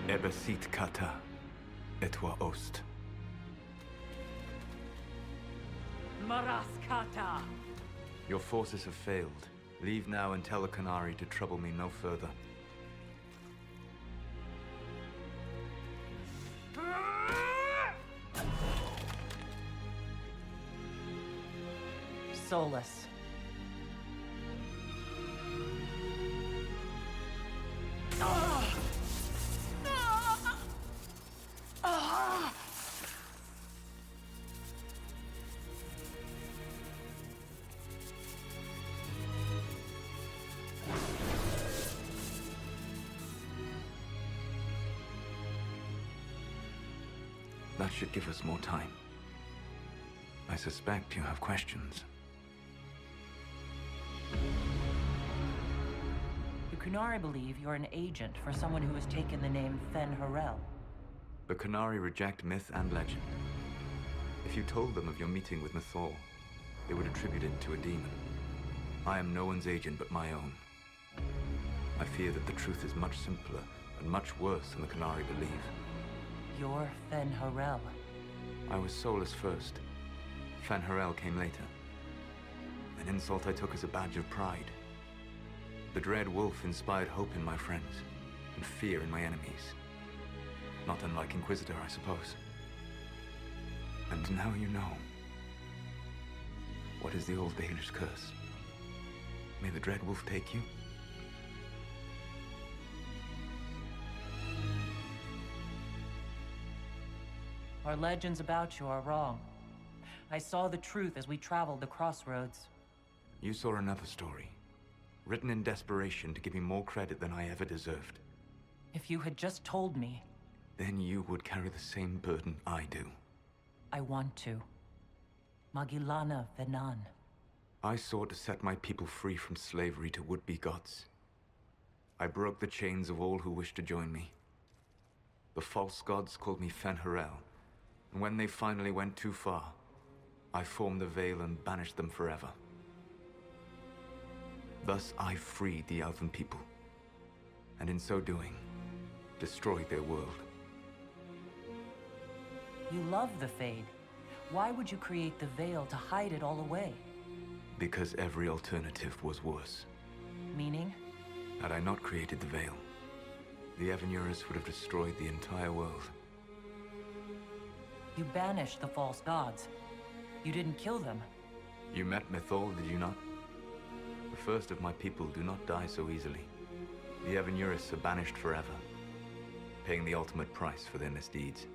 Ebesit kata, etwa ost. Maraskata! Your forces have failed. Leave now and tell the Qunari to trouble me no further. Solas. That should give us more time. I suspect you have questions. The Qunari believe you're an agent for someone who has taken the name Fen Harel. The Qunari reject myth and legend. If you told them of your meeting with Mythal, they would attribute it to a demon. I am no one's agent but my own. I fear that the truth is much simpler and much worse than the Qunari believe. You're Fen Harel. I was Solas first. Fen Harel came later. An insult I took as a badge of pride. The Dread Wolf inspired hope in my friends, and fear in my enemies. Not unlike Inquisitor, I suppose. And now you know. What is the old Baelish curse? May the Dread Wolf take you? Our legends about you are wrong. I saw the truth as we traveled the crossroads. You saw another story, written in desperation to give me more credit than I ever deserved. If you had just told me... Then you would carry the same burden I do. I want to. Magillana Venan. I sought to set my people free from slavery to would-be gods. I broke the chains of all who wished to join me. The false gods called me Fen Harel, and when they finally went too far, I formed the Veil and banished them forever. Thus I freed the Elven people, and in so doing, destroyed their world. You love the Fade. Why would you create the Veil to hide it all away? Because every alternative was worse. Meaning? Had I not created the Veil, the Evanurus would have destroyed the entire world. You banished the false gods. You didn't kill them. You met Mythal, did you not? The first of my people do not die so easily. The Evanurus are banished forever, paying the ultimate price for their misdeeds.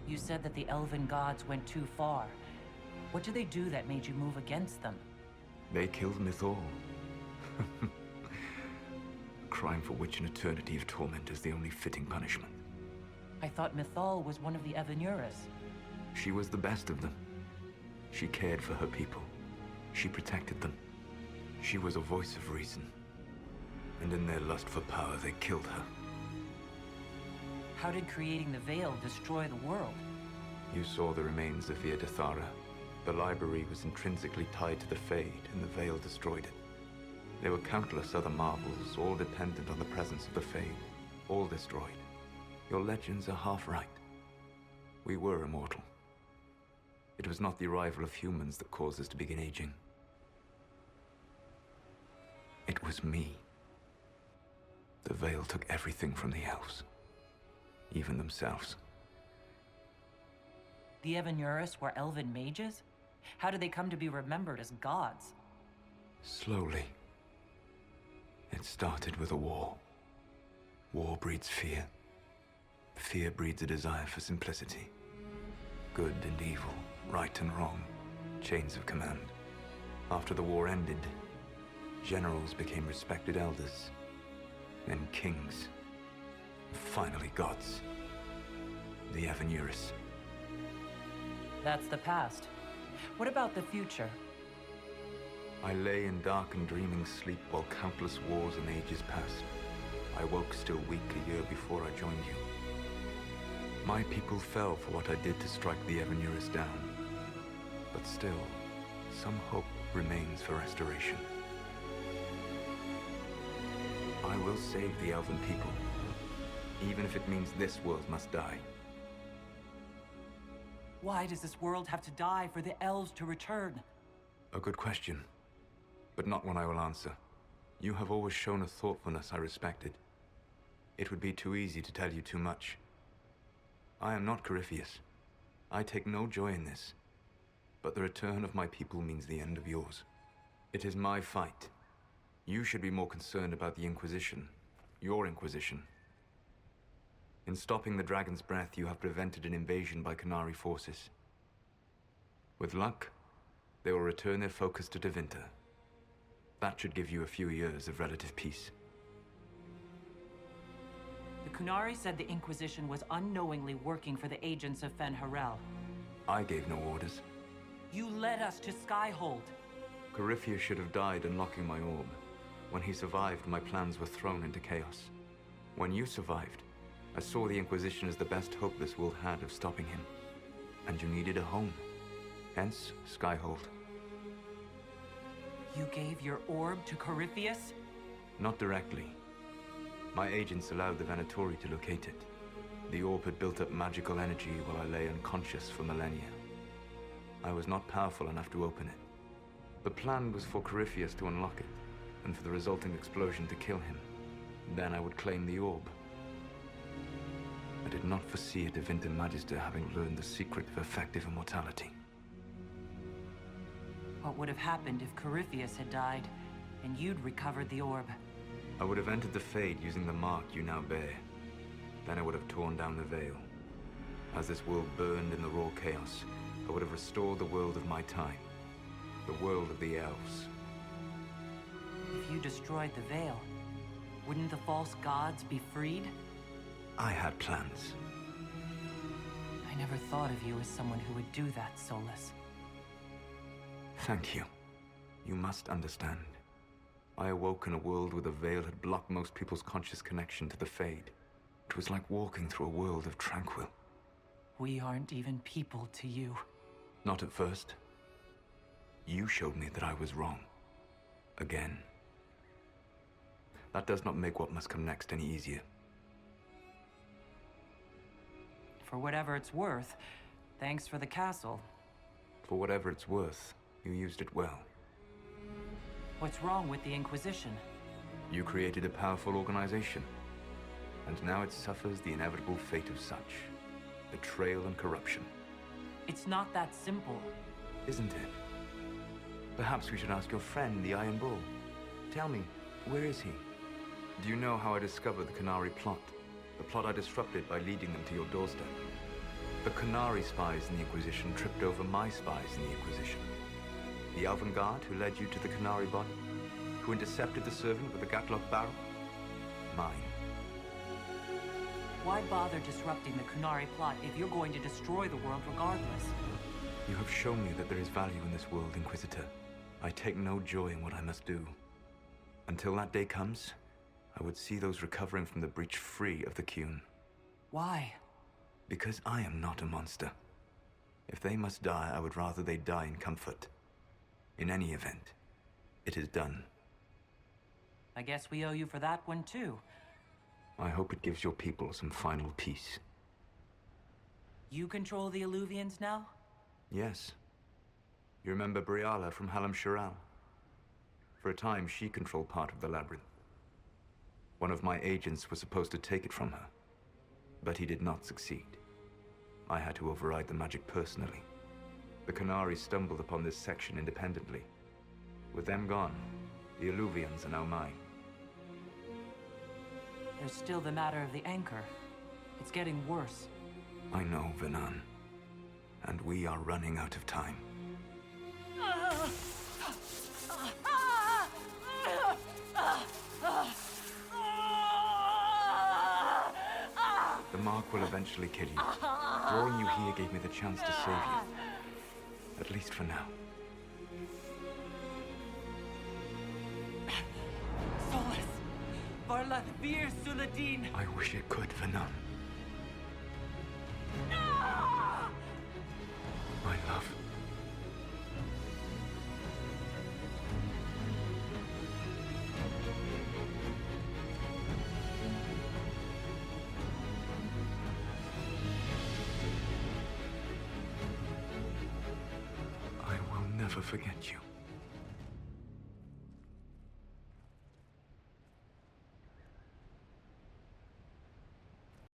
You said that the elven gods went too far. What did they do that made you move against them? They killed Mythal. A crime for which an eternity of torment is the only fitting punishment. I thought Mythal was one of the Evanurus. She was the best of them. She cared for her people. She protected them. She was a voice of reason. And in their lust for power, they killed her. How did creating the Veil destroy the world? You saw the remains of Via Dethara. The library was intrinsically tied to the Fade, and the Veil destroyed it. There were countless other marvels, all dependent on the presence of the Fade, all destroyed. Your legends are half right. We were immortal. It was not the arrival of humans that caused us to begin aging. It was me. The Veil took everything from the elves, even themselves. The Evanurus were elven mages? How did they come to be remembered as gods? Slowly. It started with a war. War breeds fear. Fear breeds a desire for simplicity. Good and evil, right and wrong, chains of command. After the war ended, generals became respected elders, then kings, and finally gods. The Evanurus. That's the past. What about the future? I lay in dark and dreaming sleep while countless wars and ages passed. I woke still weak a year before I joined you. My people fell for what I did to strike the Evanurus down. But still, some hope remains for restoration. I will save the Elven people. even if it means this world must die. Why does this world have to die for the elves to return? A good question, but not one I will answer. You have always shown a thoughtfulness I respected. It would be too easy to tell you too much. I am not Corypheus. I take no joy in this. But the return of my people means the end of yours. It is my fight. You should be more concerned about the Inquisition. Your Inquisition. In stopping the Dragon's Breath, you have prevented an invasion by Qunari forces. With luck, they will return their focus to Tevinter. That should give you a few years of relative peace. The Qunari said the Inquisition was unknowingly working for the agents of Fen'Harel. I gave no orders. You led us to Skyhold. Corypheus should have died unlocking my orb. When he survived, my plans were thrown into chaos. When you survived, I saw the Inquisition as the best hope this world had of stopping him. And you needed a home. Hence, Skyhold. You gave your orb to Corypheus? Not directly. My agents allowed the Venatori to locate it. The orb had built up magical energy while I lay unconscious for millennia. I was not powerful enough to open it. The plan was for Corypheus to unlock it, and for the resulting explosion to kill him. Then I would claim the orb. I did not foresee a Tevinter Magister having learned the secret of effective immortality. What would have happened if Corypheus had died, and you'd recovered the orb? I would have entered the Fade using the mark you now bear. Then I would have torn down the veil. As this world burned in the raw chaos, I would have restored the world of my time. The world of the elves. If you destroyed the veil, wouldn't the false gods be freed? I had plans. I never thought of you as someone who would do that, Solas. Thank you. You must understand. I awoke in a world where the veil had blocked most people's conscious connection to the Fade. It was like walking through a world of tranquil. We aren't even people to you. Not at first. You showed me that I was wrong. Again. That does not make what must come next any easier. For whatever it's worth, thanks for the castle. For whatever it's worth, you used it well. What's wrong with the Inquisition? You created a powerful organization, and now it suffers the inevitable fate of such. Betrayal and corruption. It's not that simple. Isn't it? Perhaps we should ask your friend, the Iron Bull. Tell me, where is he? Do you know how I discovered the Qunari plot? The plot I disrupted by leading them to your doorstep. The Qunari spies in the Inquisition tripped over my spies in the Inquisition. The Elven Guard who led you to the Qunari body? Who intercepted the servant with the Gatlock barrel? Mine. Why bother disrupting the Qunari plot if you're going to destroy the world regardless? You have shown me that there is value in this world, Inquisitor. I take no joy in what I must do. Until that day comes, I would see those recovering from the breach free of the Qun. Why? Because I am not a monster. If they must die, I would rather they die in comfort. In any event, it is done. I guess we owe you for that one too. I hope it gives your people some final peace. You control the Illuvians now? Yes. You remember Briala from Halam Shiral? For a time, she controlled part of the labyrinth. One of my agents was supposed to take it from her, but he did not succeed. I had to override the magic personally. The Qunari stumbled upon this section independently. With them gone, the Illuvians are now mine. There's still the matter of the anchor. It's getting worse. I know, Venan. And we are running out of time. The mark will eventually kill you. Drawing you here gave me the chance to save you. At least for now. Solas! Varlath Vir Suladin! I wish it could, Venan. My love. never forget you.